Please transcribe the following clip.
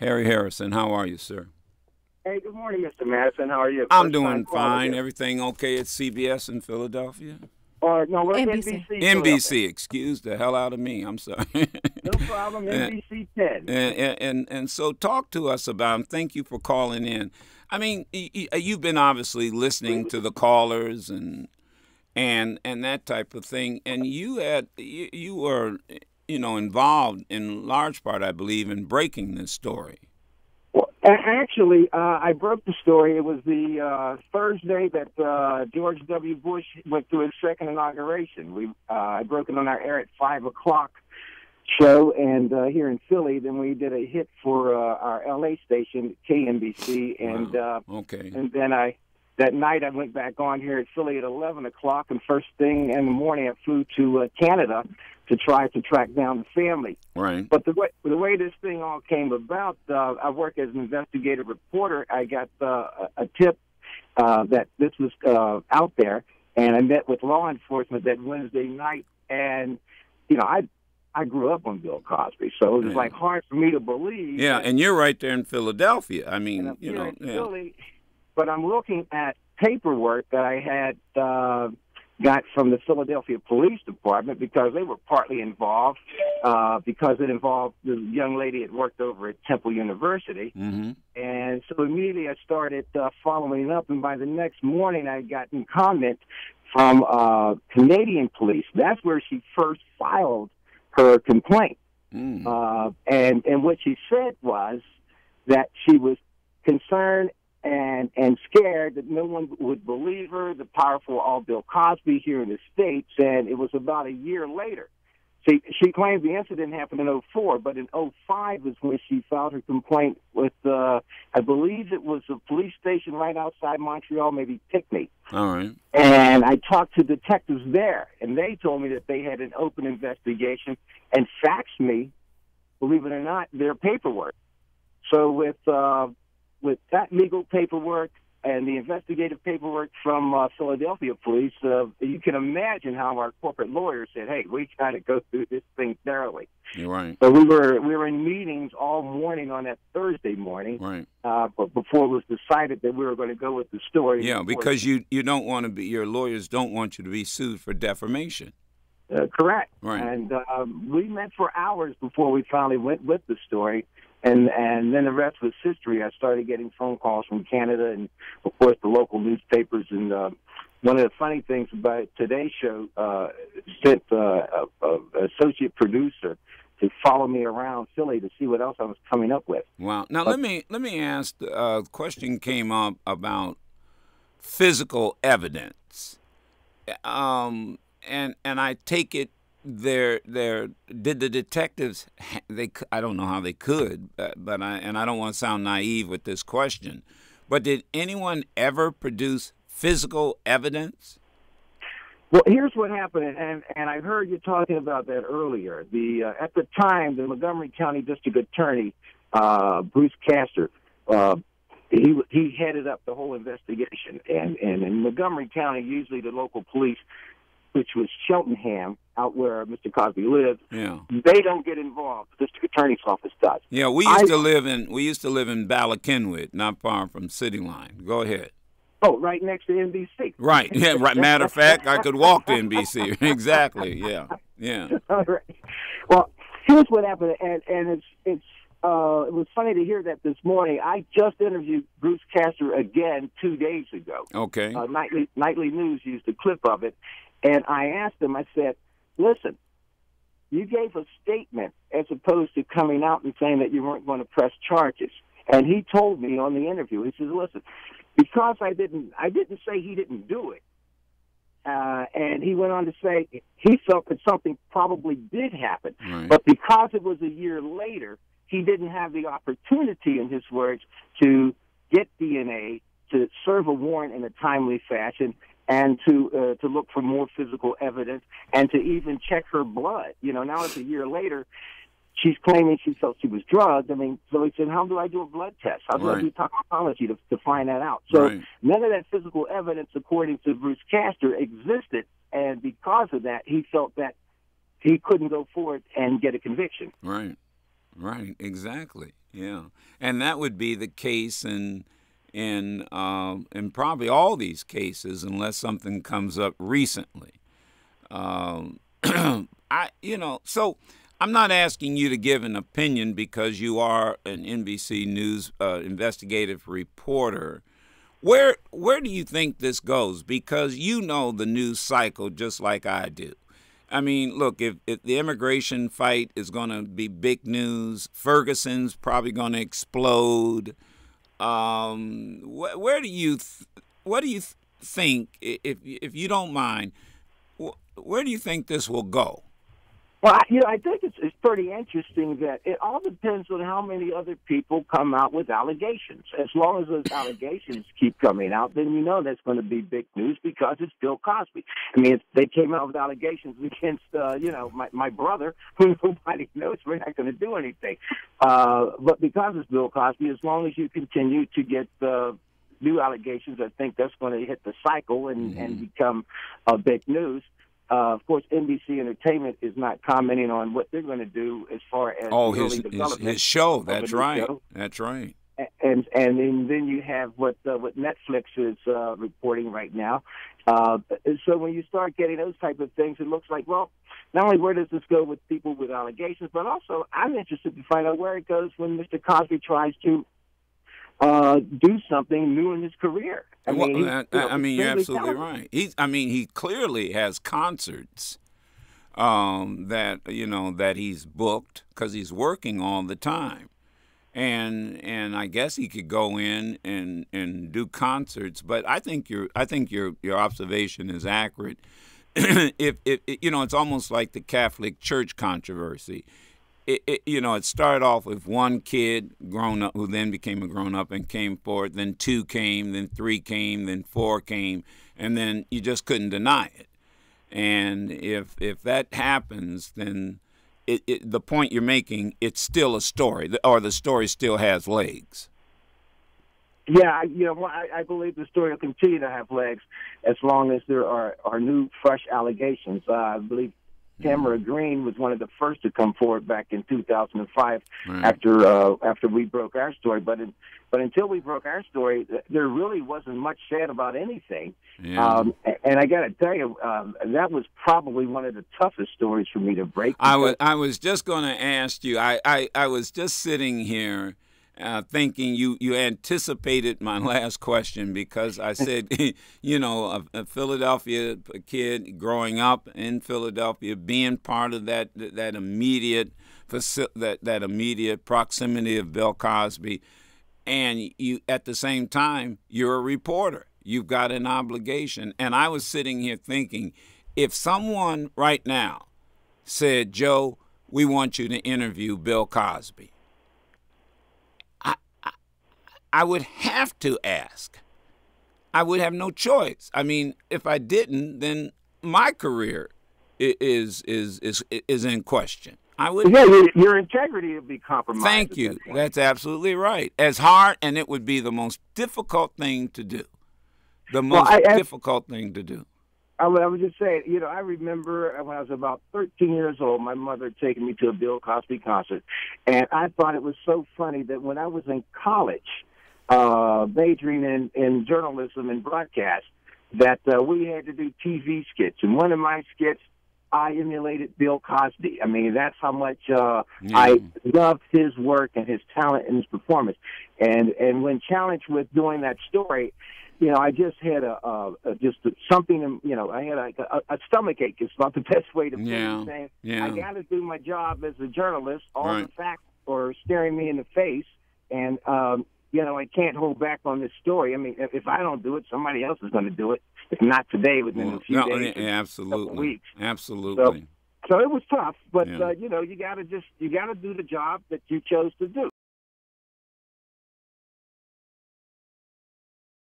Harry Hairston. How are you, sir? Hey, good morning, Mr. Madison. How are you? I'm doing fine. Everything okay at CBS in Philadelphia? No, we're NBC. NBC. Excuse the hell out of me. I'm sorry. No problem. NBC 10. And so talk to us about. Thank you for calling in. I mean, you've been obviously listening to the callers and that type of thing, and you were involved in large part, I believe, in breaking this story. Well, actually, I broke the story. It was the Thursday that George W. Bush went through his second inauguration. I broke it on our air at 5 o'clock show, and here in Philly, then we did a hit for our L.A. station, KNBC, and okay. And then that night I went back on here at Philly at 11 o'clock, and first thing in the morning I flew to Canada to try to track down the family. Right. But the way this thing all came about, I work as an investigative reporter. I got a tip that this was out there, and I met with law enforcement that Wednesday night, and I grew up on Bill Cosby, so it was like hard for me to believe. Yeah, and you're right there in Philadelphia. I mean, in Philly, but I'm looking at paperwork that I had got from the Philadelphia Police Department because they were partly involved because it involved the young lady that worked over at Temple University. Mm-hmm. And so immediately I started following up, and by the next morning I got a comment from Canadian police. That's where she first filed her complaint. And what she said was that she was concerned and scared that no one would believe her, the powerful all Bill Cosby here in the States, and it was about a year later. She claimed the incident happened in 2004, but in 2005 was when she filed her complaint with, I believe it was a police station right outside Montreal, maybe Pickney. All right. And I talked to detectives there, and they told me that they had an open investigation and faxed me, believe it or not, their paperwork. So with that legal paperwork and the investigative paperwork from Philadelphia police, you can imagine how our corporate lawyers said, "Hey, we got to go through this thing thoroughly." You're right. So we were in meetings all morning on that Thursday morning, right? But before it was decided that we were going to go with the story. Yeah, because you don't want to be, your lawyers don't want you to be sued for defamation. Correct. Right. And we met for hours before we finally went with the story. And then the rest was history. I started getting phone calls from Canada and, of course, the local newspapers. And one of the funny things about today's show sent an associate producer to follow me around Philly to see what else I was coming up with. Wow. Now, let me ask, a question came up about physical evidence. And I take it did the detectives, I don't know how they could, but I don't want to sound naive with this question, but did anyone ever produce physical evidence? Well, here's what happened, and I heard you talking about that earlier. At the time, the Montgomery County District Attorney, Bruce Castor, he headed up the whole investigation, and in Montgomery County, usually the local police, which was Cheltenham, out where Mr. Cosby lived, they don't get involved. The district attorney's office does. Yeah, we used to live in Ballackinwood, not far from City Line. Go ahead. Oh, right next to NBC. Right. Yeah. Right. Matter of fact, I could walk to NBC. Exactly. Yeah. Yeah. All right. Well, here's what happened, and it was funny to hear that this morning. I just interviewed Bruce Castor again 2 days ago. Okay. Nightly News used a clip of it. And I asked him, I said, listen, you gave a statement as opposed to coming out and saying that you weren't going to press charges. And he told me on the interview, he says, listen, because I didn't say he didn't do it. And he went on to say he felt that something probably did happen. Right. But because it was a year later, he didn't have the opportunity, in his words, to get DNA, to serve a warrant in a timely fashion, and to look for more physical evidence, and to even check her blood. Now it's a year later, she's claiming she felt she was drugged. I mean, so he said, how do I do a blood test? How do I do toxicology to find that out? So none of that physical evidence, according to Bruce Castor, existed, and because of that, he felt that he couldn't go forward and get a conviction. Right. Right, exactly. Yeah, and that would be the case in probably all these cases, unless something comes up recently. Um, so I'm not asking you to give an opinion because you are an NBC News investigative reporter. Where do you think this goes? Because you know the news cycle just like I do. I mean, look, if the immigration fight is going to be big news, Ferguson's probably going to explode. Where do you what do you think, if you don't mind, where do you think this will go? Well, I think it's pretty interesting that it all depends on how many other people come out with allegations. As long as those allegations keep coming out, then you know that's going to be big news because it's Bill Cosby. I mean, if they came out with allegations against, my brother, who nobody knows, we're not going to do anything. But because it's Bill Cosby, as long as you continue to get new allegations, I think that's going to hit the cycle and become big news. Of course, NBC Entertainment is not commenting on what they're going to do as far as his show. That's right. Show. That's right. And then you have what Netflix is reporting right now. So when you start getting those type of things, it looks like, well, not only where does this go with people with allegations, but also I'm interested to find out where it goes when Mr. Cosby tries to do something new in his career. I mean, you're absolutely right. He clearly has concerts that he's booked because he's working all the time, and I guess he could go in and do concerts. But I think your observation is accurate. If it's almost like the Catholic Church controversy. It started off with one kid grown up who then became a grown up and came forward. Then 2 came, then 3 came, then 4 came, and then you just couldn't deny it. And if that happens, then the point you're making, it's still a story, or the story still has legs. Yeah, I believe the story will continue to have legs as long as there are new, fresh allegations. I believe Tamara Green was one of the first to come forward back in 2005 after we broke our story. But until we broke our story, there really wasn't much said about anything. Yeah. And I got to tell you, that was probably one of the toughest stories for me to break. I was just going to ask you. I was just sitting here thinking you anticipated my last question because I said, a Philadelphia kid growing up in Philadelphia, being part of that immediate proximity of Bill Cosby, and you at the same time you're a reporter. You've got an obligation, and I was sitting here thinking, if someone right now said, "Joe, we want you to interview Bill Cosby," I would have to ask. I would have no choice. I mean, if I didn't, then my career is in question. Your integrity would be compromised. Thank you. That's absolutely right. As hard, and it would be the most difficult thing to do. Difficult thing to do. I would just say, I remember when I was about 13 years old, my mother taking me to a Bill Cosby concert, and I thought it was so funny that when I was in college, majoring in journalism and broadcast, that we had to do TV skits. And one of my skits, I emulated Bill Cosby. I mean, that's how much I loved his work and his talent and his performance. And when challenged with doing that story, I just had something, I had a stomach ache. It's not the best way to put it. Saying, I got to do my job as a journalist. All the facts are staring me in the face, and I can't hold back on this story. I mean, if I don't do it, somebody else is going to do it. If not today, within a few days, absolutely, couple weeks. Absolutely. So it was tough, but you got to do the job that you chose to do.